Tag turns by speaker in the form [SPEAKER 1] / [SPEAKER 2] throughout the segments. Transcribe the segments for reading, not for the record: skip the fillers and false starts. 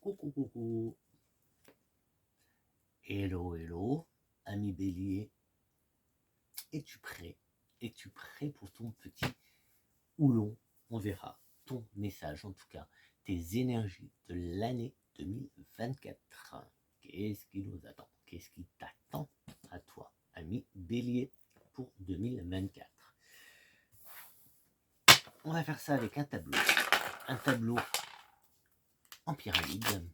[SPEAKER 1] Coucou, coucou. Hello, hello, ami bélier. Es-tu prêt? Es-tu prêt pour ton petit houlon? On verra ton message, en tout cas, tes énergies de l'année 2024. Qu'est-ce qui nous attend? Qu'est-ce qui t'attend à toi, ami bélier, pour 2024? On va faire ça avec un tableau. Un tableau en pyramide.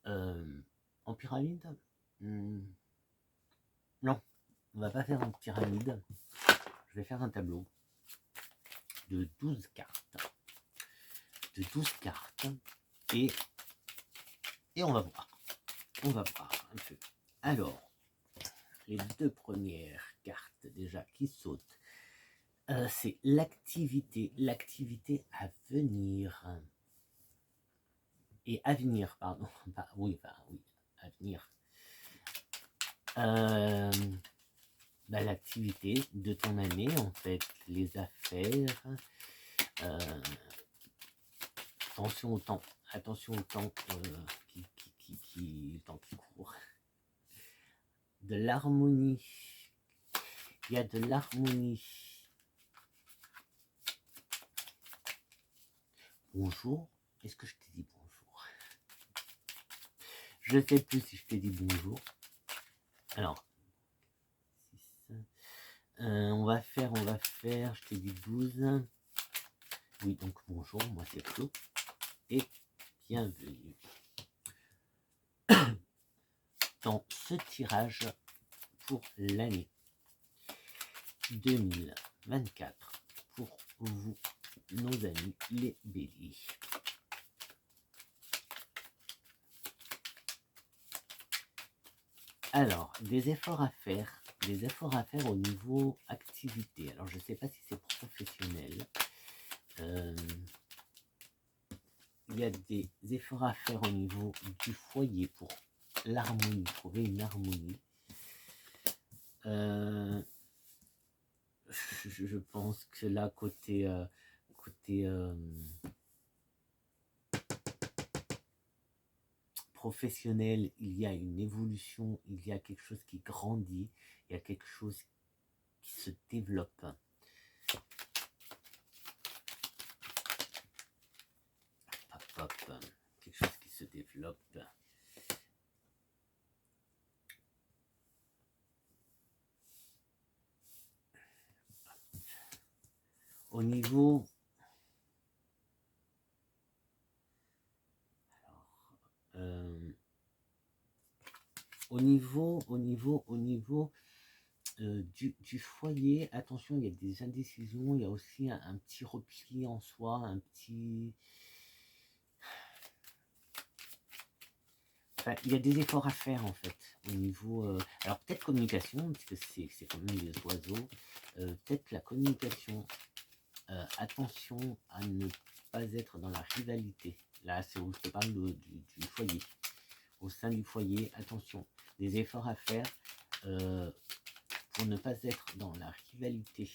[SPEAKER 1] En pyramide Non, on va pas faire en pyramide. Je vais faire un tableau de 12 cartes. De 12 cartes. Et on va voir. On va voir un peu. Alors, les deux premières cartes déjà qui sautent, c'est l'activité. L'activité à venir. Et à venir, pardon. Oui, à venir. L'activité de ton année, en fait, les affaires. Attention au temps le temps qui court. De l'harmonie. Il y a de l'harmonie. Bonjour. Est-ce que je t'ai dit bonjour? Je ne sais plus si je t'ai dit bonjour. Alors, on va faire, je t'ai dit 12. Oui, donc bonjour, moi c'est Flo. Et bienvenue dans ce tirage pour l'année 2024 pour vous, nos amis les béliers. Alors, des efforts à faire au niveau activité. Alors, je ne sais pas si c'est professionnel. Il y a des efforts à faire au niveau du foyer pour l'harmonie, trouver une harmonie. Je pense que là, côté professionnel, il y a une évolution, il y a quelque chose qui grandit, il y a quelque chose qui se développe. Quelque chose qui se développe. Au niveau du foyer, attention, il y a des indécisions, il y a aussi un petit repli en soi, un petit... Enfin, il y a des efforts à faire en fait, au niveau... alors peut-être communication, parce que c'est quand même des oiseaux, peut-être la communication, attention à ne pas être dans la rivalité. Là, c'est où je te parle du foyer. Au sein du foyer, attention, des efforts à faire pour ne pas être dans la rivalité.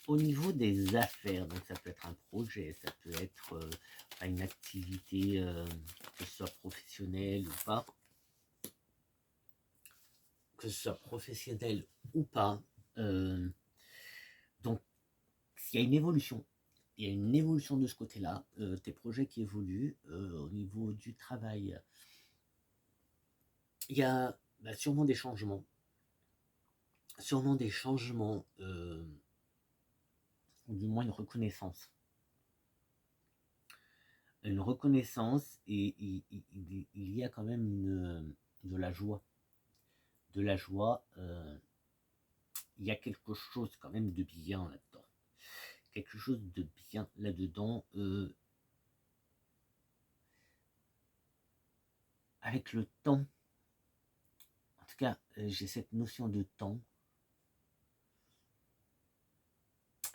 [SPEAKER 1] Au niveau des affaires, donc ça peut être un projet, ça peut être une activité, que ce soit professionnelle ou pas, donc il y a une évolution. Il y a une évolution de ce côté-là, tes projets qui évoluent au niveau du travail. Il y a sûrement des changements. Ou du moins une reconnaissance. Et il y a quand même de la joie. Il y a quelque chose quand même de bien là-dedans. Quelque chose de bien là-dedans. Avec le temps, en tout cas, j'ai cette notion de temps.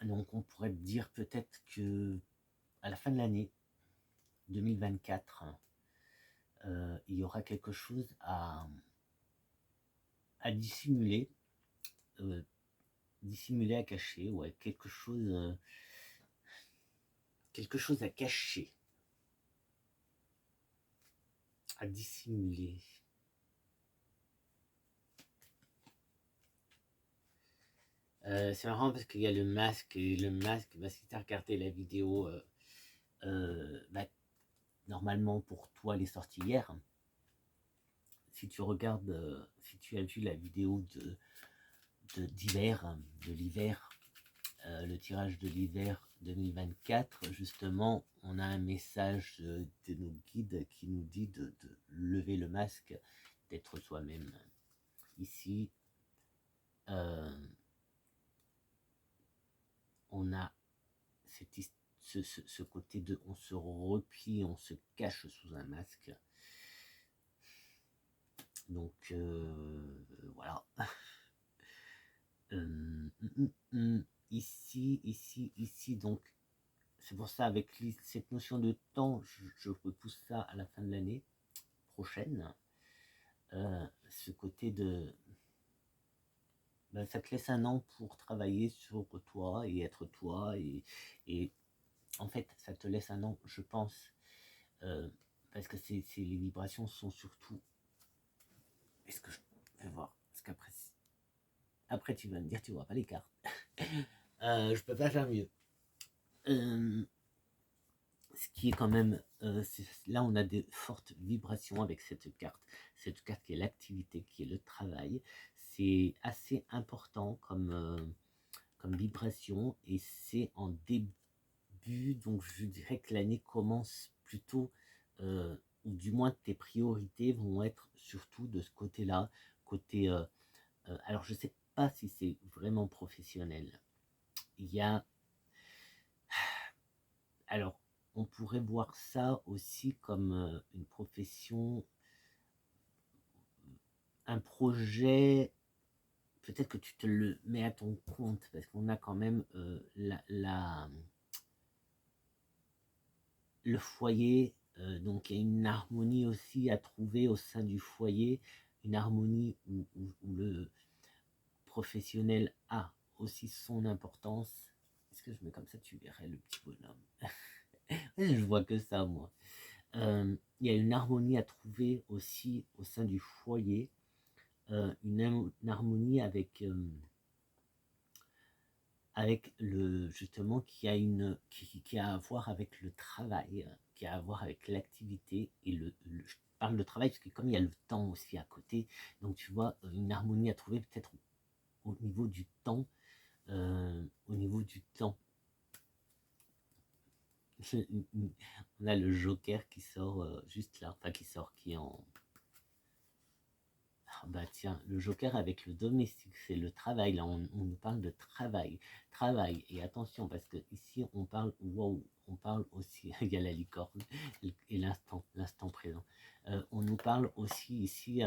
[SPEAKER 1] Donc on pourrait dire peut-être que à la fin de l'année 2024, il y aura quelque chose à dissimuler, à cacher, ouais, quelque chose quelque chose à cacher, à dissimuler. C'est marrant parce qu'il y a le masque, et le masque, bah, si tu as regardé la vidéo, bah, normalement pour toi, elle est sortie hier. Si tu regardes, si tu as vu la vidéo d'hiver, de l'hiver, le tirage de l'hiver 2024, justement, on a un message de nos guides qui nous dit de lever le masque, d'être soi-même. Ici, on a ce côté de on se replie, on se cache sous un masque. Donc voilà. Ici, donc c'est pour ça avec cette notion de temps, je repousse ça à la fin de l'année prochaine. Ce côté de ça te laisse un an pour travailler sur toi et être toi, et en fait ça te laisse un an, je pense, parce que les vibrations sont surtout, est-ce que je vais voir, parce qu'après tu vas me dire tu vois pas les cartes. Je peux pas faire mieux. Ce qui est quand même, là on a des fortes vibrations avec cette carte qui est l'activité, qui est le travail. C'est assez important comme vibration, et c'est en début, donc je dirais que l'année commence plutôt, ou du moins tes priorités vont être surtout de ce côté-là, côté, alors je sais pas si c'est vraiment professionnel. Il y a, alors on pourrait voir ça aussi comme une profession, un projet, peut-être que tu te le mets à ton compte, parce qu'on a quand même le foyer, donc il y a une harmonie aussi à trouver au sein du foyer, une harmonie où le professionnel a aussi son importance. Est-ce que je mets comme ça, tu verrais le petit bonhomme. Je vois que ça, moi. Il y a une harmonie à trouver aussi au sein du foyer, une harmonie avec le, justement, qui a à voir avec le travail, qui a à voir avec l'activité, et je parle de travail parce que comme il y a le temps aussi à côté, donc tu vois, une harmonie à trouver peut-être au niveau du temps, au niveau du temps. On a le Joker qui sort juste là, enfin qui est en... Ah bah tiens, le Joker avec le domestique, c'est le travail, là on nous parle de travail, et attention parce que ici on parle, wow, on parle aussi, il y a la licorne et l'instant présent, on nous parle aussi ici,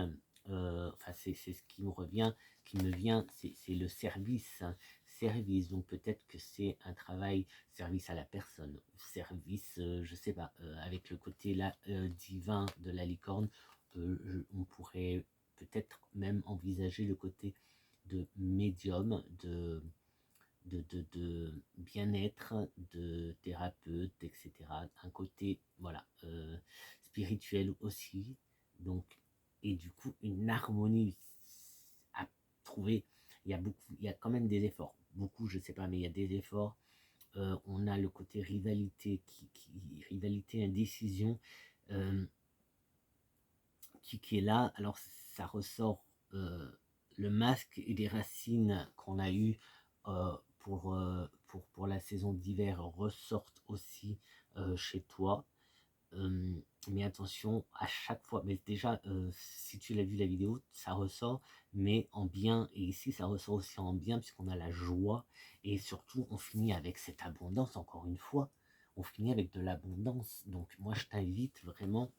[SPEAKER 1] enfin c'est ce qui me vient, c'est le service, hein, service, donc peut-être que c'est un travail, service à la personne, service, je sais pas, avec le côté là divin de la licorne, on pourrait peut-être même envisager le côté de médium, de bien-être, de thérapeute, etc. Un côté, voilà, spirituel aussi. Donc, et du coup, une harmonie à trouver. Il y a quand même des efforts. Beaucoup, je sais pas, mais il y a des efforts. On a le côté rivalité, rivalité, indécision, qui est là. Alors ça ressort, le masque et les racines qu'on a eu pour la saison d'hiver ressortent aussi chez toi. Mais attention, à chaque fois, mais déjà, si tu l'as vu la vidéo, ça ressort, mais en bien, et ici ça ressort aussi en bien, puisqu'on a la joie, et surtout on finit avec cette abondance, encore une fois, on finit avec de l'abondance. Donc moi je t'invite vraiment,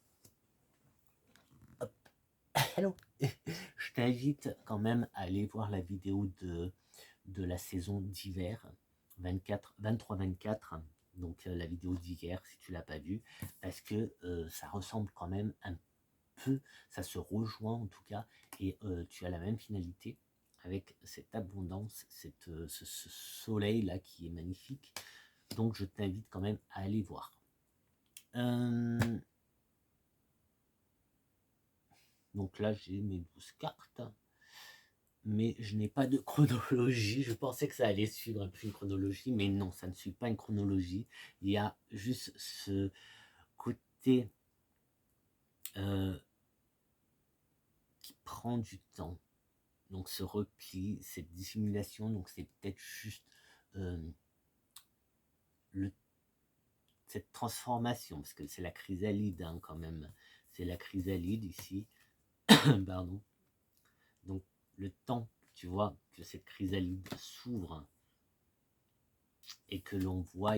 [SPEAKER 1] hello, je t'invite quand même à aller voir la vidéo de la saison d'hiver 23-24, donc la vidéo d'hier si tu l'as pas vue, parce que ça ressemble quand même un peu, ça se rejoint en tout cas, et tu as la même finalité avec cette abondance, ce soleil là qui est magnifique, Donc je t'invite quand même à aller voir. Donc là j'ai mes 12 cartes, mais je n'ai pas de chronologie. Je pensais que ça allait suivre un peu une chronologie, mais non, ça ne suit pas une chronologie. Il y a juste ce côté qui prend du temps. Donc ce repli, cette dissimulation, donc c'est peut-être juste cette transformation, parce que c'est la chrysalide hein, quand même. C'est la chrysalide ici. Pardon. Donc le temps, tu vois, que cette chrysalide s'ouvre et que l'on voie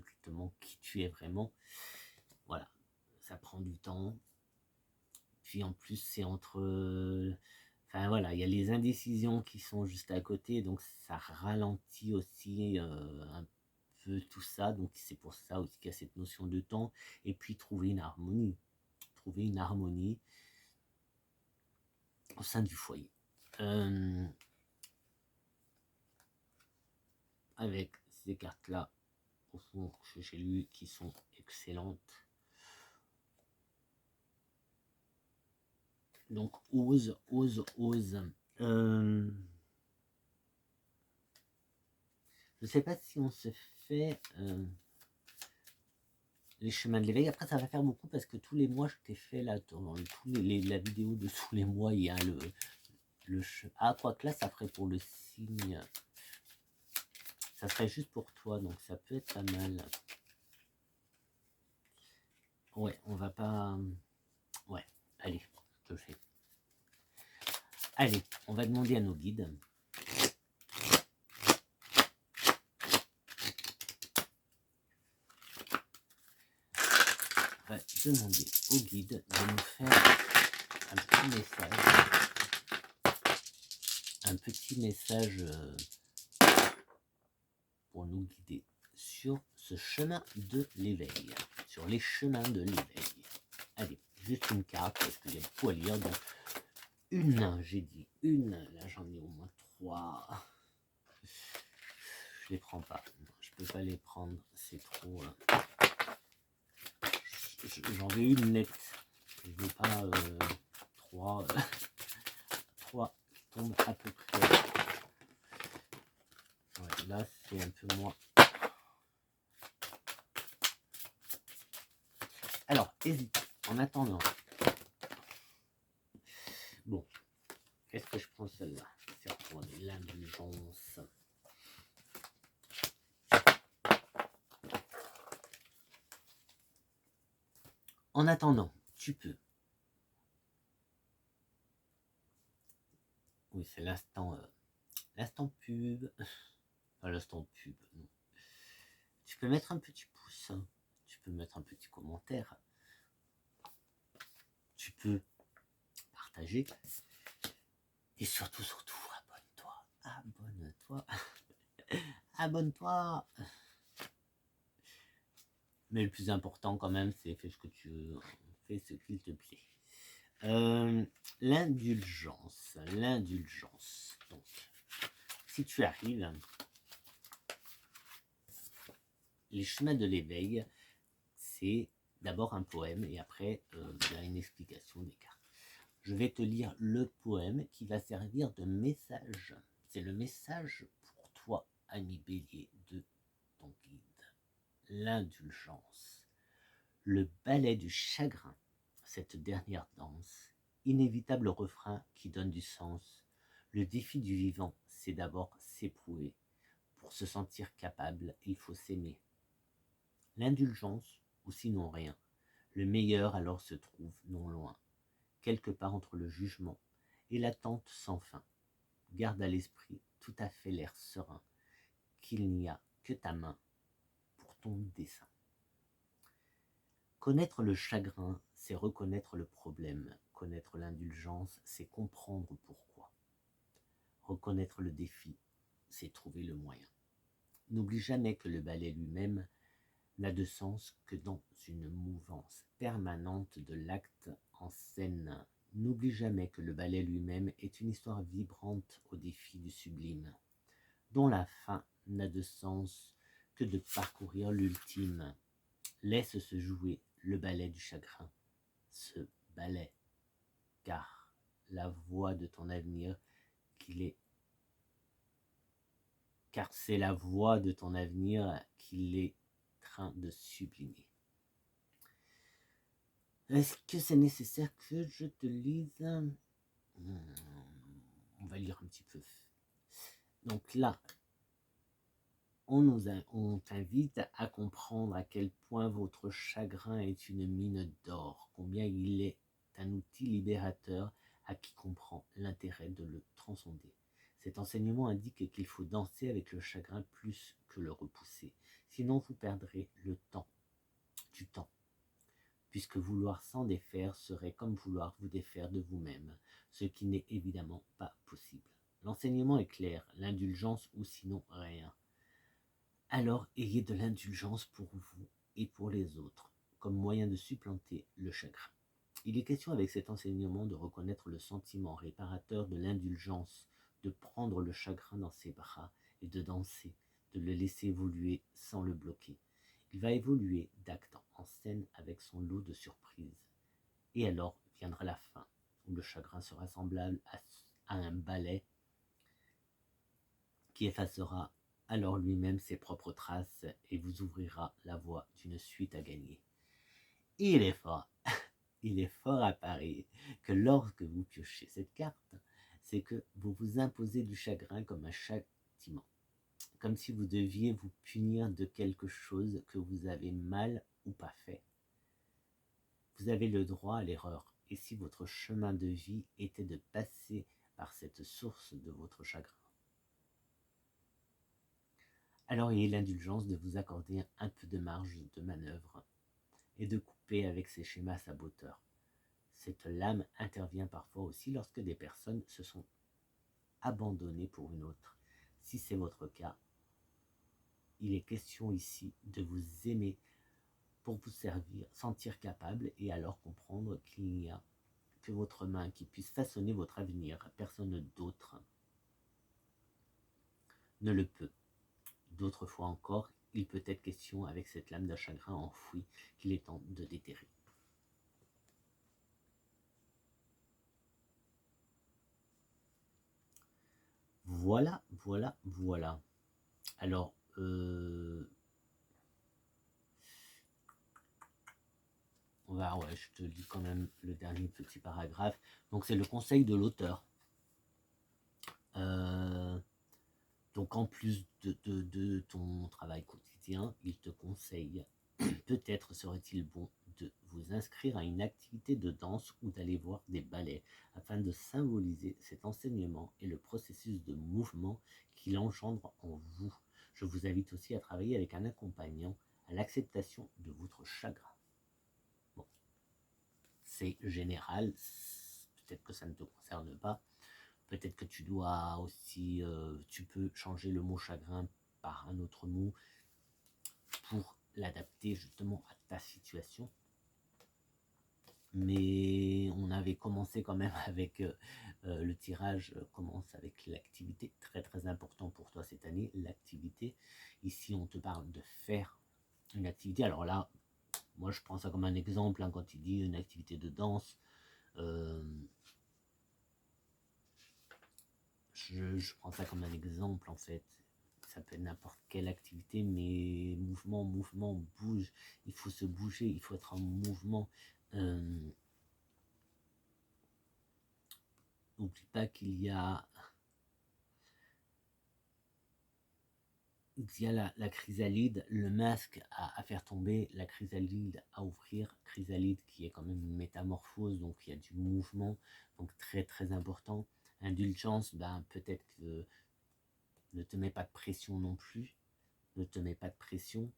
[SPEAKER 1] justement qui tu es vraiment. Voilà, ça prend du temps. Puis en plus, c'est entre... Enfin voilà, il y a les indécisions qui sont juste à côté, donc ça ralentit aussi un peu tout ça. Donc c'est pour ça aussi qu'il y a cette notion de temps. Et puis trouver une harmonie. Trouver une harmonie au sein du foyer. Avec ces cartes-là, au fond, que j'ai lues, qui sont excellentes. Donc, ose. Je ne sais pas si on se fait les chemins de l'éveil. Après, ça va faire beaucoup parce que tous les mois, je t'ai fait la vidéo de tous les mois. Il y a le ah, quoi que là, ça ferait pour le signe. Ça serait juste pour toi, donc ça peut être pas mal. Ouais, on va pas... Ouais, allez, je te le fais. Allez, on va demander à nos guides. On va demander aux guides de nous faire un petit message. Un petit message pour nous guider sur ce chemin de l'éveil. Sur les chemins de l'éveil. Allez, juste une carte parce qu'il y a beaucoup à lire. Donc, une, j'ai dit une. Là, j'en ai au moins 3. Je les prends pas. Je peux pas les prendre. C'est trop... J'en veux une nette. Je veux pas 3 3 qui tombent à peu près. Ouais, là, c'est un peu moins. Alors, hésite. En attendant. Bon. Qu'est-ce que je prends celle-là? C'est pour l'indulgence. En attendant, tu peux. Oui, c'est l'instant pub. Pas l'instant pub, non. Tu peux mettre un petit pouce. Hein. Tu peux mettre un petit commentaire. Tu peux partager. Et surtout, abonne-toi. Abonne-toi. Abonne-toi. Mais le plus important quand même, c'est fais ce que tu veux. Fais ce qu'il te plaît. L'indulgence. Donc, si tu arrives, les chemins de l'éveil, c'est d'abord un poème et après il y a une explication des cartes. Je vais te lire le poème qui va servir de message. C'est le message pour toi, ami bélier, de ton guide. L'indulgence. Le ballet du chagrin, cette dernière danse, inévitable refrain qui donne du sens. Le défi du vivant, c'est d'abord s'éprouver. Pour se sentir capable, il faut s'aimer. L'indulgence, ou sinon rien. Le meilleur alors se trouve non loin, quelque part entre le jugement et l'attente sans fin. Garde à l'esprit tout à fait l'air serein, qu'il n'y a que ta main pour ton dessein. Connaître le chagrin, c'est reconnaître le problème. Connaître l'indulgence, c'est comprendre pourquoi. Reconnaître le défi, c'est trouver le moyen. N'oublie jamais que le ballet lui-même n'a de sens que dans une mouvance permanente de l'acte en scène. N'oublie jamais que le ballet lui-même est une histoire vibrante au défi du sublime, dont la fin n'a de sens que de parcourir l'ultime. Laisse se jouer le ballet du chagrin, ce ballet, car la voix de ton avenir car c'est la voix de ton avenir qu'il est train de sublimer. Est-ce que c'est nécessaire que je te lise? On va lire un petit peu. Donc là, on t'invite à comprendre à quel point votre chagrin est une mine d'or, combien il est un outil libérateur à qui comprend l'intérêt de le transcender. Cet enseignement indique qu'il faut danser avec le chagrin plus que le repousser, sinon vous perdrez du temps, puisque vouloir s'en défaire serait comme vouloir vous défaire de vous-même, ce qui n'est évidemment pas possible. L'enseignement est clair, l'indulgence ou sinon rien. Alors ayez de l'indulgence pour vous et pour les autres, comme moyen de supplanter le chagrin. Il est question avec cet enseignement de reconnaître le sentiment réparateur de l'indulgence, de prendre le chagrin dans ses bras et de danser, de le laisser évoluer sans le bloquer. Il va évoluer d'acte en scène avec son lot de surprises. Et alors viendra la fin, où le chagrin sera semblable à un balai qui effacera alors lui-même ses propres traces et vous ouvrira la voie d'une suite à gagner. Il est fort à parier que lorsque vous piochez cette carte, c'est que vous vous imposez du chagrin comme un châtiment, comme si vous deviez vous punir de quelque chose que vous avez mal ou pas fait. Vous avez le droit à l'erreur, et si votre chemin de vie était de passer par cette source de votre chagrin, alors ayez l'indulgence de vous accorder un peu de marge de manœuvre et de couper avec ces schémas saboteurs. Cette lame intervient parfois aussi lorsque des personnes se sont abandonnées pour une autre. Si c'est votre cas, il est question ici de vous aimer pour vous sentir capable et alors comprendre qu'il n'y a que votre main qui puisse façonner votre avenir. Personne d'autre ne le peut. D'autres fois encore, il peut être question avec cette lame de chagrin enfouie qu'il est temps de déterrer. Voilà. Alors, je te lis quand même le dernier petit paragraphe. Donc, c'est le conseil de l'auteur. Donc, en plus de ton travail quotidien, il te conseille, peut-être serait-il bon de vous inscrire à une activité de danse ou d'aller voir des ballets afin de symboliser cet enseignement et le processus de mouvement qu'il engendre en vous. Je vous invite aussi à travailler avec un accompagnant à l'acceptation de votre chagrin. Bon, c'est général, peut-être que ça ne te concerne pas. Peut-être que tu dois aussi, tu peux changer le mot chagrin par un autre mot pour l'adapter justement à ta situation. Mais on avait commencé quand même avec le tirage, commence avec l'activité, très très important pour toi cette année, l'activité. Ici on te parle de faire une activité, alors là, moi je prends ça comme un exemple, hein, quand il dit une activité de danse, je prends ça comme un exemple en fait. Ça peut être n'importe quelle activité, mais mouvement, bouge. Il faut se bouger, il faut être en mouvement. N'oublie pas qu'il y a la chrysalide, le masque à faire tomber, la chrysalide à ouvrir, chrysalide qui est quand même une métamorphose, donc il y a du mouvement, donc très très important. Indulgence, peut-être que ne te mets pas de pression non plus, ne te mets pas de pression.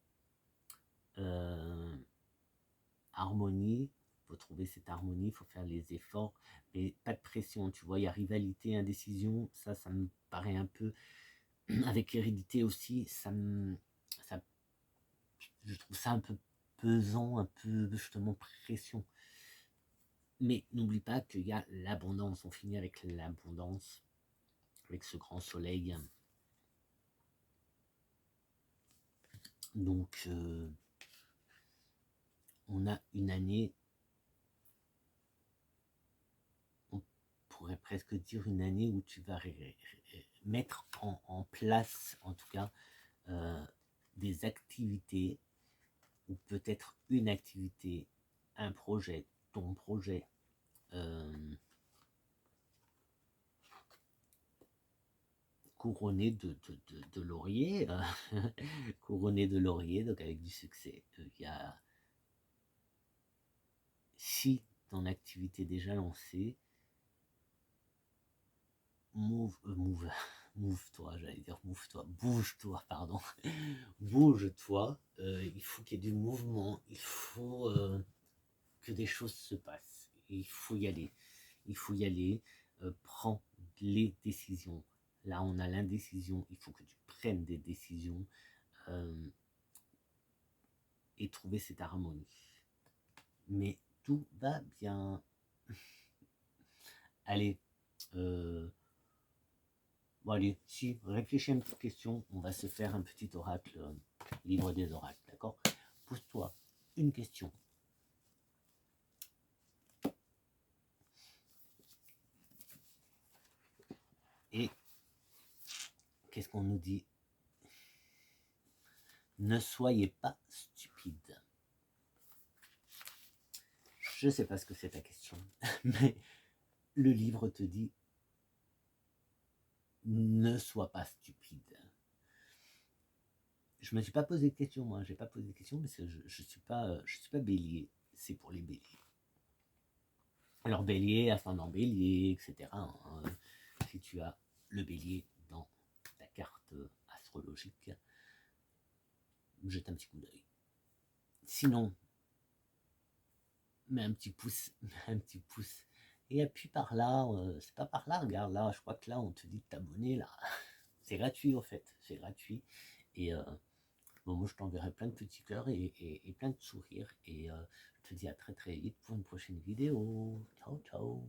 [SPEAKER 1] Harmonie, il faut trouver cette harmonie, il faut faire les efforts, mais pas de pression, tu vois, il y a rivalité, indécision, ça me paraît un peu, avec hérédité aussi, je trouve ça un peu pesant, un peu justement pression. Mais n'oublie pas qu'il y a l'abondance, on finit avec l'abondance, avec ce grand soleil. Donc, on a une année, on pourrait presque dire une année où tu vas mettre en place, en tout cas, des activités, ou peut-être une activité, un projet, ton projet, couronné de laurier, couronné de laurier, donc avec du succès. Il y a, si ton activité est déjà lancée, move-toi, j'allais dire move-toi, bouge-toi, pardon, bouge-toi, il faut qu'il y ait du mouvement, il faut que des choses se passent, il faut y aller, prends les décisions, là on a l'indécision, il faut que tu prennes des décisions et trouver cette harmonie, mais tout va bien. Allez, bon allez, si, réfléchis à une petite question, on va se faire un petit oracle, livre des oracles, d'accord? Pose-toi une question. Et qu'est-ce qu'on nous dit? Ne soyez pas stupide. Je ne sais pas ce que c'est ta question, mais le livre te dit ne sois pas stupide. Je me suis pas posé de questions, moi, j'ai pas posé de questions, parce que je suis pas bélier, c'est pour les béliers. Alors bélier, ascendant bélier, etc. Hein, si tu as le bélier dans ta carte astrologique, jette un petit coup d'œil. Sinon, mets un petit pouce, mets un petit pouce. Et appuie par là, c'est pas par là, regarde là, je crois que là on te dit de t'abonner là. C'est gratuit au fait, c'est gratuit. Et bon, moi je t'enverrai plein de petits cœurs et plein de sourires. Et je te dis à très très vite pour une prochaine vidéo. Ciao ciao.